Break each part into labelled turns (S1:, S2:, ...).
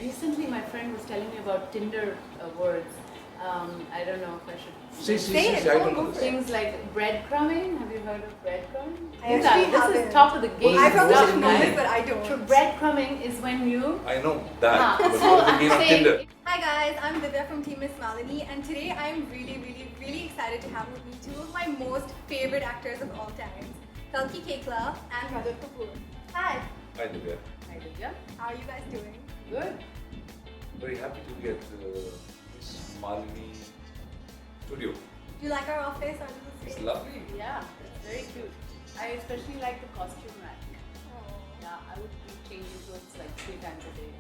S1: Recently, my friend was telling me about Tinder words. I don't know if I should
S2: Say it.
S3: I don't know this.
S1: things like breadcrumbing. Have you heard of breadcrumbing?
S2: I actually
S1: This
S2: haven't.
S1: is top of the game.
S2: I probably
S1: stuff,
S2: should know
S1: guys.
S2: this, but I don't.
S1: So breadcrumbing is when you.
S3: I know that,
S1: Ah,
S3: but
S1: so
S3: what does it mean
S1: I'm
S3: on
S1: saying-
S3: Tinder?
S2: Hi guys, I'm Divya from Team MissMalini, and today I'm really excited to have with me two of my most favorite actors of all time, Kalki Koechlin and Rajat Kapoor. Hi,
S3: Hi Divya.
S1: Hi, Divya.
S2: how are you guys doing?
S1: Good.
S3: Very happy to get Miss Malini studio.
S2: Do you like our office? Or does it
S3: It's
S2: stay?
S3: lovely.
S1: Yeah, it's very cute. I especially like the costume rack.
S2: Oh.
S1: Yeah, I would be changing clothes like 3 times a day.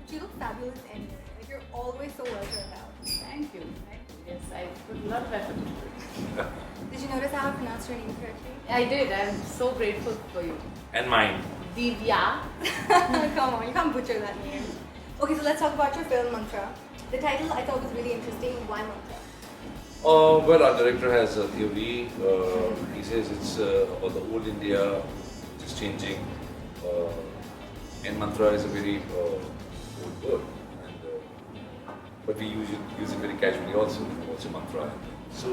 S2: But you look fabulous anyway. Like you're always so well turned out.
S1: Thank you. Thank you. Yes, I put a lot of effort into it.
S2: Did you notice how I pronounced your name correctly?
S1: I did. I'm so grateful for you.
S3: And mine.
S1: Divya.
S2: Come on, you can't butcher that name. Okay, so let's talk about your film Mantra. The title I thought was really interesting. Why Mantra?
S3: Well, our director has a theory. He says it's about the old India, which is changing. And mantra is a very old word, and, but we use it very casually also. Also mantra. So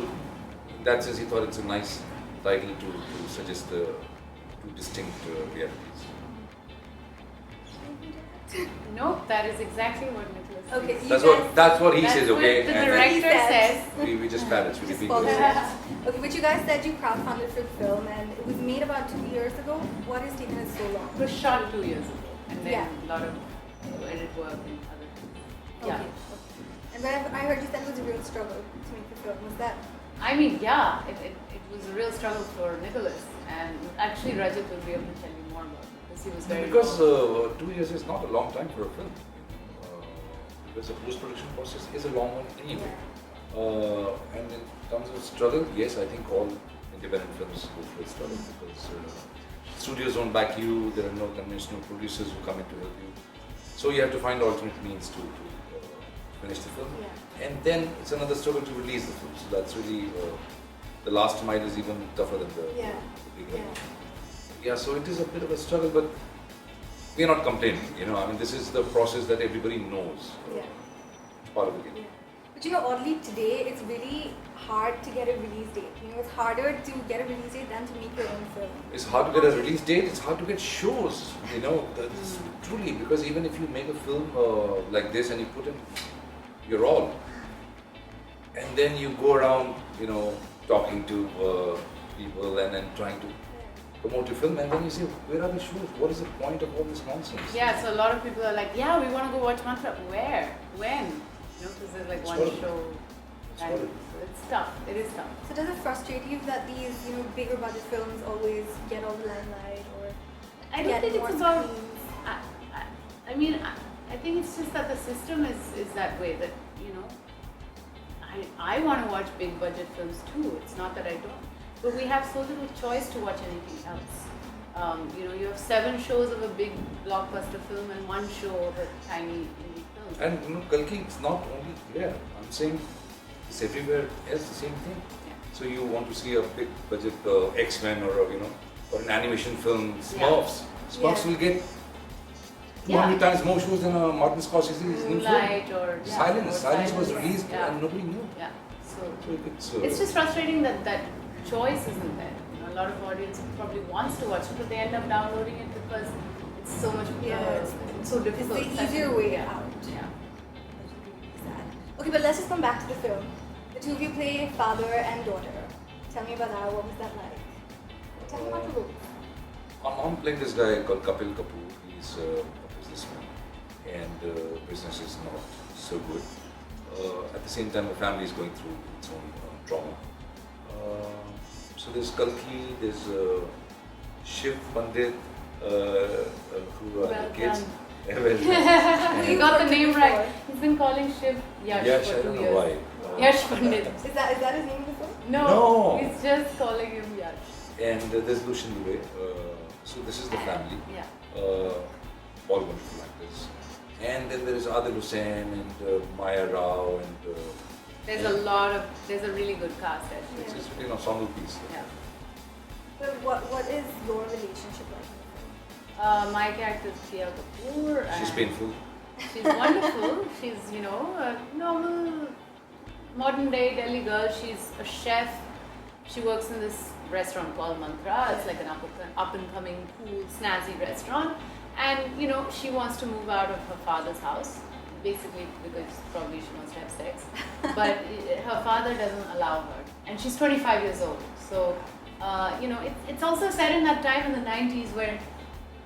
S3: in that sense, he thought it's a nice title to suggest the two distinct realities.
S1: No, that is exactly what Nicholas says.
S2: Okay, you
S3: That's what he
S1: That's
S3: says.
S1: what
S3: Okay,
S1: the
S3: and
S1: director
S2: He says.
S1: says.
S3: we just parrots. We
S2: Just
S3: repeat
S2: follow
S3: those.
S2: that. Okay, but you guys said you crowdfunded for the film and it was made about 2 years ago. What has taken us so long?
S1: It was shot 2 years ago, and then
S2: Yeah.
S1: a lot of edit work and other things.
S2: Okay.
S1: Yeah.
S2: And when I heard you said it was a real struggle to make the film. Was that?
S1: I mean, yeah, it was a real struggle for Nicholas, and actually Rajat will be able to tell you more about it because he was very
S3: Because
S1: involved.
S3: 2 years is not a long time for a film. Because the post-production process is a long one anyway. And in terms of struggle, yes, I think all independent films go through a struggle because studios don't back you. There are no conventional producers who come in to help you. So you have to find alternate means to finish the film.
S2: Yeah.
S3: And then it's another struggle to release the film. So that's really the last mile is even tougher than the
S2: Yeah.
S3: beginning.
S2: Yeah.
S3: Yeah, so it is a bit of a struggle, but we are not complaining. I mean, this is the process that everybody knows.
S2: Yeah.
S3: It's part of the game.
S2: Yeah. But oddly today it's really hard to get a release date. It's harder to get a release date than to make your own film.
S3: It's hard to get a release date. It's hard to get shows. That's truly, because even if you make a film like this and you put in your all, and then you go around, talking to people and then trying to promote your film, and then you say, where are the shows? What is the point of all this nonsense?
S1: Yeah, so a lot of people are like, yeah, we want to go watch Mantra. Where? When? Because there's like
S3: It's
S1: one
S3: horrible.
S1: show.
S3: It's
S1: And
S3: horrible.
S1: it's tough. It is tough.
S2: So does it frustrate you that these bigger budget films always get all the limelight or
S1: I don't
S2: get
S1: think
S2: more
S1: it's about.
S2: screens?
S1: I mean, I think it's just that the system is that way. That I want to watch big budget films too. It's not that I don't, but we have so little choice to watch anything else. You have 7 shows of a big blockbuster film and 1 show of a tiny indie film.
S3: And Kalki, it's not only here. I'm saying it's everywhere else the same thing.
S1: Yeah.
S3: So you want to see a big budget X-Men or or an animation film, Smurfs. Smurfs
S2: Yeah.
S3: will get 200
S1: Yeah.
S3: times more shows than Martin Scorsese's new film.
S1: Moonlight or
S3: Silence was released
S1: yeah.
S3: and nobody knew.
S1: Yeah. So
S3: So
S1: it's just frustrating that choice isn't there. A lot of audience probably wants to watch it, but they end up downloading it because it's so much. It's so difficult.
S2: It's the easier way
S1: Yeah.
S2: out.
S1: Yeah.
S2: Which is really sad. Okay, but let's just come back to the film. The two of you play father and daughter. Tell me about that. What was that like? Tell me about the role.
S3: I'm playing this guy called Kalki Koechlin. He's a businessman, and business is not so good. At the same time, the family is going through its own trauma. So there's Kalki, there's Shiv Pandit, who are the kids.
S1: Done.
S3: Well done.
S1: You got the name right. He's been calling Shiv Yash
S3: Yash,
S1: for
S3: I
S1: 2
S3: don't know
S1: years.
S3: why.
S1: Yash Pandit.
S2: Is that his name before?
S1: No,
S3: No.
S1: he's just calling him Yash.
S3: And there's Lushan Dubey. So this is the family.
S1: Yeah.
S3: All wonderful actors. And then there is Adil Hussain and Maya Rao and
S1: There's a really good cast actually.
S3: it's really an ensemble piece.
S1: Yeah.
S2: But what is your relationship like?
S1: My character is Divya Kapoor.
S3: She's
S1: and-
S3: painful.
S1: She's wonderful. She's, a normal, modern day Delhi girl. She's a chef. She works in this restaurant called Mantra. It's like an up and coming, cool, snazzy restaurant. And, she wants to move out of her father's house. Basically, because probably she wants to have sex. But her father doesn't allow her. And she's 25 years old. So, it's also set in that time in the 90s where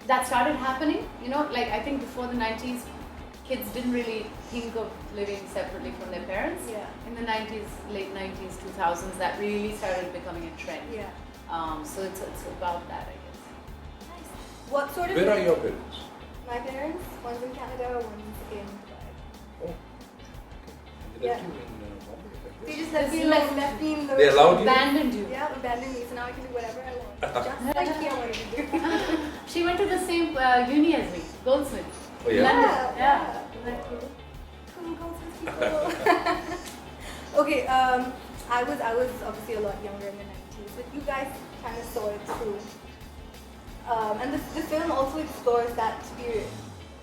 S1: that started happening. I think before the 90s, kids didn't really think of living separately from their parents.
S2: Yeah.
S1: In the 90s, late 90s, 2000s, that really started becoming a trend.
S2: Yeah.
S1: So it's about that, I guess.
S2: Nice. What sort of...
S3: Where are your parents?
S2: My parents, one's in Canada, one's in Dubai.
S3: Oh. They left you in Bombay like
S2: They
S3: this?
S2: just left me in the...
S3: They allowed you?
S1: Abandoned you.
S2: Yeah, abandoned me, so now I can do whatever I want. Just like Kia wanted to do.
S1: She went to the same uni as me, Goldsmith.
S3: Oh yeah?
S1: London.
S2: Yeah.
S1: Isn't that cool?
S2: Cool, people. Okay, I was obviously a lot younger in the 90s, but you guys kind of saw it through. And the film also explores that period.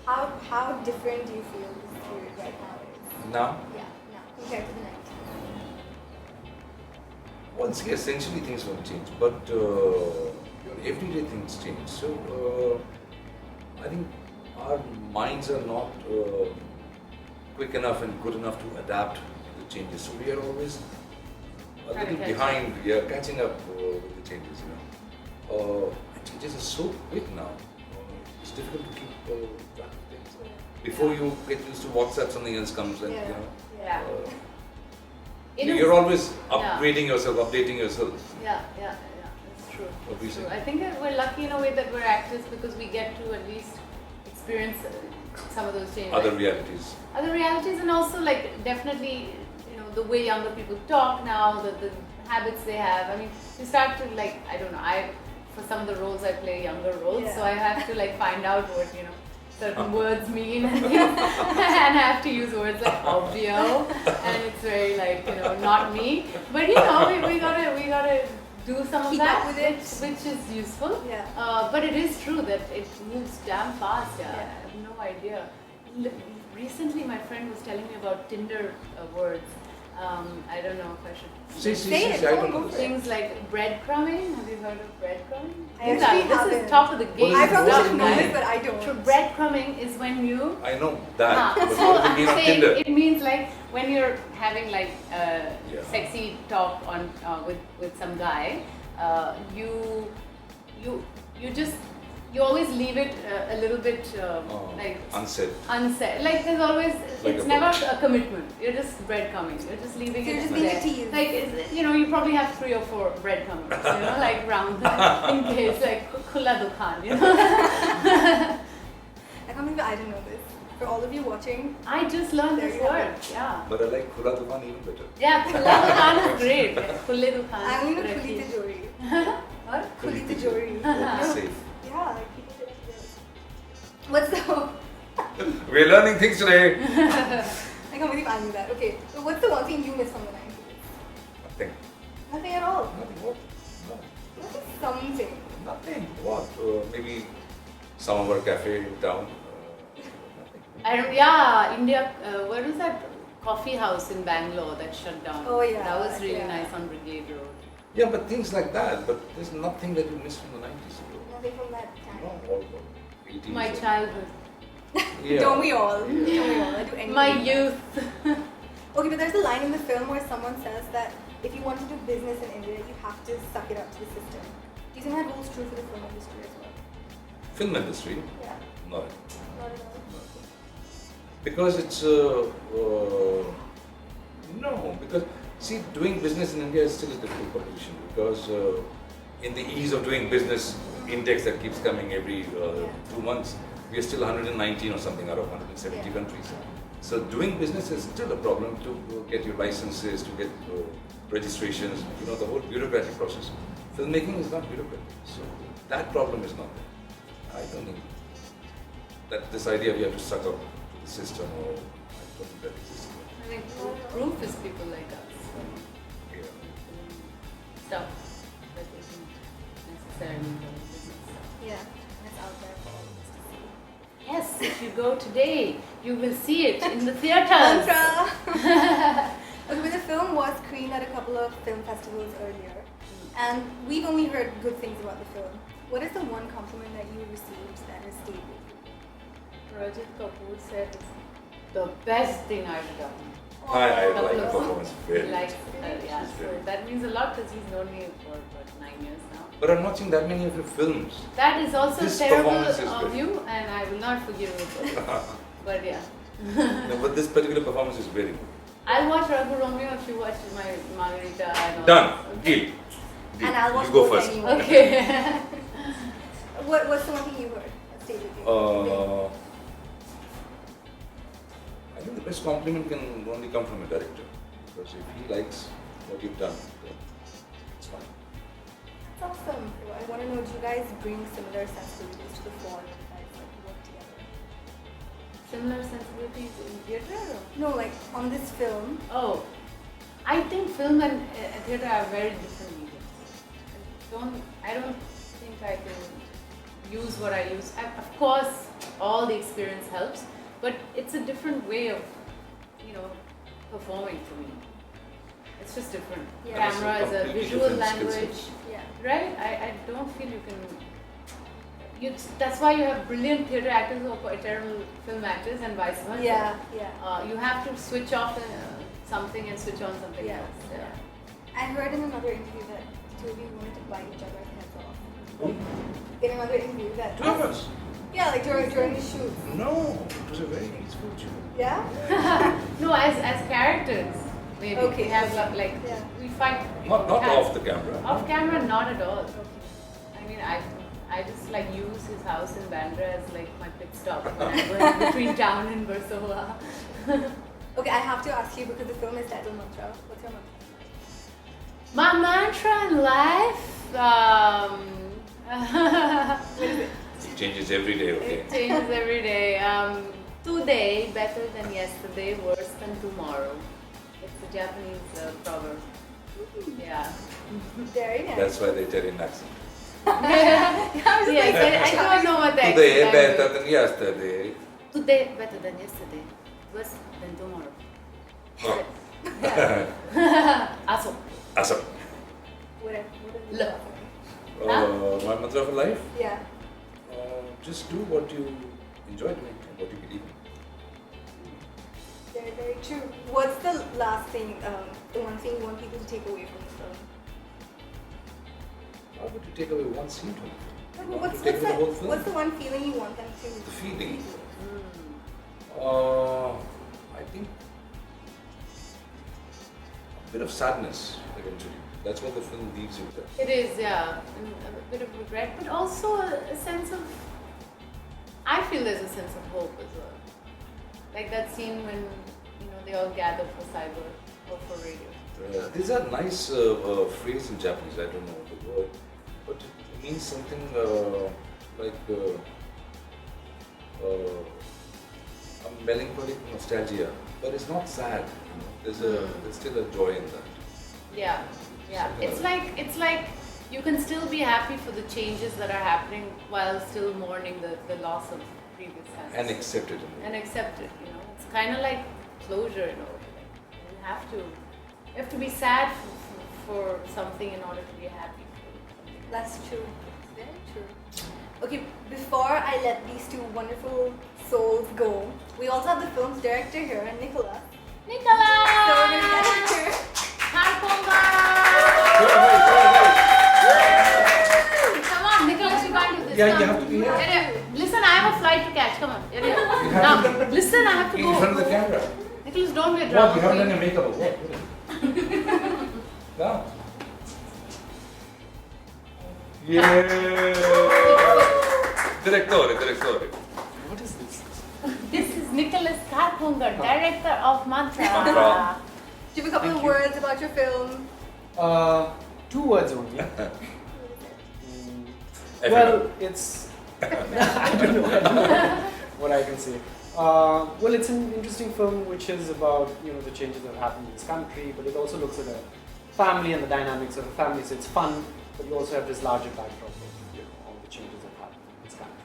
S2: How different do you feel this period right now is?
S3: Now?
S2: Yeah, now, compared to the 90s.
S3: Well, see, essentially things won't change, but your everyday things change. So, I think our minds are not quick enough and good enough to adapt to the changes. So we are always a little behind. We are catching up with the changes. And changes are so quick now. It's difficult to keep track of things. Before you get used to WhatsApp, something else comes, and
S1: Yeah.
S3: you're always upgrading yourself, updating yourself.
S1: Yeah, that's true.
S3: What do you say?
S1: I think that we're lucky in a way that we're actors because we get to at least experience some of those changes.
S3: Other realities.
S1: Other realities, and also definitely, the way younger people talk now, the habits they have. I mean, you start to I don't know, for some of the roles I play younger roles, so I have to find out what, certain words mean and and I have to use words like obvio, and it's very not me. But we gotta do some
S2: Keep
S1: of that
S2: up with it.
S1: which is useful.
S2: Yeah.
S1: But it is true that it moves damn fast. I have no idea. Recently, my friend was telling me about Tinder words. I don't know if I should
S2: Say it.
S3: I don't know this.
S1: things like breadcrumbing. Have you heard of breadcrumbing?
S2: I actually
S1: This
S2: haven't.
S1: is top of the game.
S2: I probably
S1: stuff,
S2: should know
S1: guys.
S2: this, but I don't.
S1: So breadcrumbing is when you.
S3: I know that, but
S1: So
S3: what does it
S1: I'm
S3: mean on
S1: saying
S3: Tinder?
S1: it means when you're having sexy talk on with some guy, you always leave it a little bit
S3: Unsaid.
S1: unsaid. There's always
S3: Like
S1: it's
S3: a
S1: never
S3: book.
S1: a commitment. You're just breadcrumbing. You're just leaving
S2: So
S1: it
S2: you're just
S1: there.
S2: being a tease.
S1: You probably have 3 or 4 breadcrumbs, round in case khula dukhan,
S2: I can't believe I didn't know this. For all of you watching,
S1: I just learned
S2: There
S1: this
S2: you have
S1: word.
S2: it.
S1: Yeah.
S3: But I like Khula Dukan even better.
S1: Yeah, khula dukhan is great. Khulle dukhan.
S2: I'm going to
S1: Rakhi.
S2: khuli tijori.
S1: What?
S2: Khuli tijori.
S3: Safe.
S2: Yeah, like people do that. What's the...
S3: We're learning things today.
S2: I can't believe I knew that. Okay, so what's the one thing you miss from the 90s?
S3: Nothing.
S2: Nothing at all.
S3: Nothing. What? No.
S2: What is something?
S3: Nothing. What? Maybe some of our cafe in town. Nothing.
S1: India, where was that coffee house in Bangalore that shut down?
S2: Oh, yeah,
S1: That was really
S2: yeah.
S1: nice on Brigade Road.
S3: Yeah, but things like that. But there's nothing that you miss from the 90s.
S2: Nothing from that time.
S3: No, all 80s.
S1: My childhood.
S3: Yeah.
S2: Don't we all? Don't we all? I do anything.
S1: My youth.
S2: Okay, but there's a line in the film where someone says that if you want to do business in India, you have to suck it up to the system. Do you think that holds true for the film industry as well?
S3: Film industry?
S2: Yeah.
S3: Not.
S2: Not at all.
S3: Because it's no, because see, doing business in India is still a difficult proposition because in the ease of doing business index that keeps coming every 2 months, we are still 119 or something out of 170 countries. So doing business is still a problem to get your licenses, to get registrations, the whole bureaucratic process. Filmmaking is not bureaucratic, so that problem is not there. I don't think that this idea we have to suck up the system or I don't think that exists.
S1: I think proof is people like us.
S3: Yeah.
S1: Stuff that isn't necessarily the business stuff.
S2: Yeah, and it's out there for all of us to see.
S1: Yes, if you go today You will see it in the theatres.
S2: Mantra! Okay, but the film was screened at a couple of film festivals earlier, and we've only heard good things about the film. What is the one compliment that you received that has stayed with you?
S1: Rajat Kapoor said it's the best thing I've done.
S3: I like the performance very much.
S1: Yeah, so that means a lot because he's known me for 9 years now.
S3: But I'm not seeing that many of your films.
S1: That is also
S3: This
S1: terrible
S3: performance is
S1: of
S3: good.
S1: you, and I will not forgive it. But yeah.
S3: No, but this particular performance is very good.
S1: I'll watch Raghu Romeo if you watch my Margarita. I know.
S3: Done. Deal.
S2: And I'll watch
S3: You go
S2: both
S3: first.
S2: anyway.
S1: Okay.
S2: What's the one thing you heard that stayed with you?
S3: I think the best compliment can only come from a director. Because if he likes what you've done, then it's fine.
S2: That's awesome. I want to know, do you guys bring similar sensibilities to the fore when you guys work together?
S1: Similar sensibilities in theatre? Or?
S2: No, like on this film.
S1: Oh, I think film and theatre are very different mediums. I don't think I can use what I use. Of course, all the experience helps, but it's a different way of, performing for me. It's just different.
S2: Yeah.
S1: Camera is a
S3: Completely
S1: visual
S3: different skill
S1: language,
S3: sets.
S2: Yeah.
S1: right? I don't feel you can. That's why you have brilliant theatre actors who are eternal film actors and vice versa.
S2: Yeah, yeah.
S1: You have to switch off something and switch on something
S2: Yeah,
S1: else.
S2: yeah. I heard in another interview that the two of you wanted to bite each other's heads off. In another interview that.
S3: Two of us?
S2: Yeah, like during the shoot.
S3: No, it was a very peaceful shoot.
S2: Yeah?
S1: No, as characters, maybe.
S2: Okay.
S1: We have
S2: Yeah.
S1: we fight.
S3: Not
S1: we have-
S3: off the camera.
S1: Off camera, not at all. I mean, I just use his house in Bandra as my pit stop when I'm going between town and Versova.
S2: Okay, I have to ask you because the film is titled Mantra. What's your mantra?
S1: My mantra in life,
S3: It changes every day, okay?
S1: it changes every day. Today better than yesterday, worse than tomorrow. It's a Japanese proverb. Yeah.
S2: Very nice.
S3: That's why they tell in accent.
S1: Yes, I don't know what that
S3: Today
S1: is.
S3: better than yesterday.
S1: Today better than yesterday, worse than tomorrow.
S3: Oh.
S1: Awesome.
S3: Awesome.
S2: What is
S1: Look.
S3: My mantra for life?
S2: Yeah.
S3: Just do what you enjoy doing and what you believe in.
S2: Very, very true. What's the last thing, the one thing you want people to take away from the film?
S3: How would you take away one scene from it? You want
S2: What's
S3: to take away the whole film?
S2: what's the one feeling you want them to
S3: The feeling.
S2: feel?
S3: I think a bit of sadness eventually. That's what the film leaves you with.
S1: It is, yeah, and a bit of regret, but also a sense of. I feel there's a sense of hope as well. Like that scene when they all gather for cyber or for radio.
S3: There's a nice phrase in Japanese, I don't know the word, but it means something like a melancholic nostalgia, but it's not sad. There's still a joy in that.
S1: Yeah, yeah. It's like you can still be happy for the changes that are happening while still mourning the loss of previous times.
S3: And accept it.
S1: And accept it. It's kind of like closure in a way. You have to be sad for something in order to be happy for something.
S2: That's true. Very true. Okay, before I let these two wonderful souls go, we also have the film's director here, Nicola.
S1: Nicola!
S2: So we're gonna get into it.
S1: Come on, Nicholas, you can't do this.
S3: Yeah,
S1: Come.
S3: you have to be here.
S1: Yeah. Listen, I have a flight to catch. Come on. Yeah. Now, listen, I have to
S3: In front of the
S1: go.
S3: camera.
S1: Nicholas, don't be a
S3: What?
S1: drama
S3: You haven't done
S1: queen.
S3: your makeup or what? No. Yeah. Direttore.
S4: What is this?
S1: This is Nicholas Karpungar, director of Mantra.
S3: Mantra.
S2: Do you have a couple
S4: Thank
S2: of
S4: you.
S2: words about your film?
S4: 2 words only.
S3: Everyone.
S4: Well, it's. I don't know what I can say. Well, it's an interesting film which is about the changes that have happened in this country, but it also looks at a family and the dynamics of a family. So it's fun, but you also have this larger backdrop of all the changes that have happened in this country.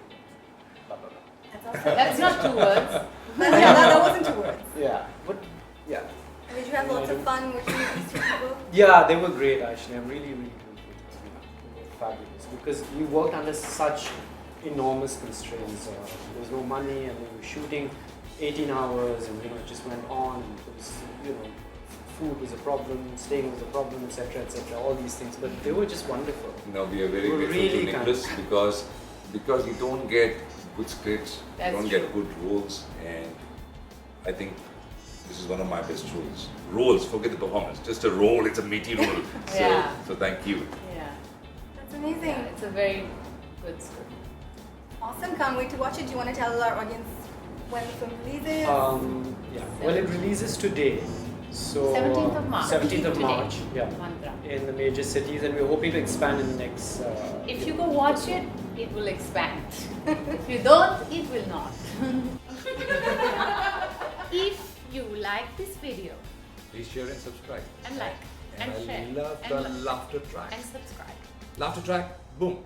S4: Blah blah blah.
S2: That's awesome.
S1: That's not 2 words.
S2: That wasn't 2 words.
S4: Yeah, but yeah.
S2: Did you have lots of fun working with these 2 people?
S4: Yeah, they were great actually. I'm really grateful to them. They were fabulous because we worked under such enormous constraints. There was no money, and we were shooting 18 hours, and it just went on. It was, food was a problem, staying was a problem, etc., etc. All these things, but they were just wonderful.
S3: No, we are very
S4: We're
S3: grateful
S4: really
S3: to Nicholas because you don't get good scripts,
S1: That's
S3: you don't
S1: true.
S3: get good roles, and I think this is one of my best roles. Roles, forget the performance, just a role, it's a meaty role.
S1: Yeah.
S3: So thank you.
S1: Yeah.
S2: That's amazing.
S1: Yeah, it's a very good script.
S2: Awesome. Can't wait to watch it. Do you want to tell our audience when the film releases?
S4: Yeah. Well, it releases today. So
S1: 17th of March.
S4: 17th of
S1: Today.
S4: March. Yeah.
S1: Mantra.
S4: In the major cities, and we're hoping to expand in the next.
S1: If you go watch it, it will expand. If you don't, it will not. If you like this video
S3: Please share and subscribe.
S1: and like and
S3: I
S1: share
S3: love
S1: and
S3: the laughter track.
S1: and subscribe.
S3: Laughter track, boom.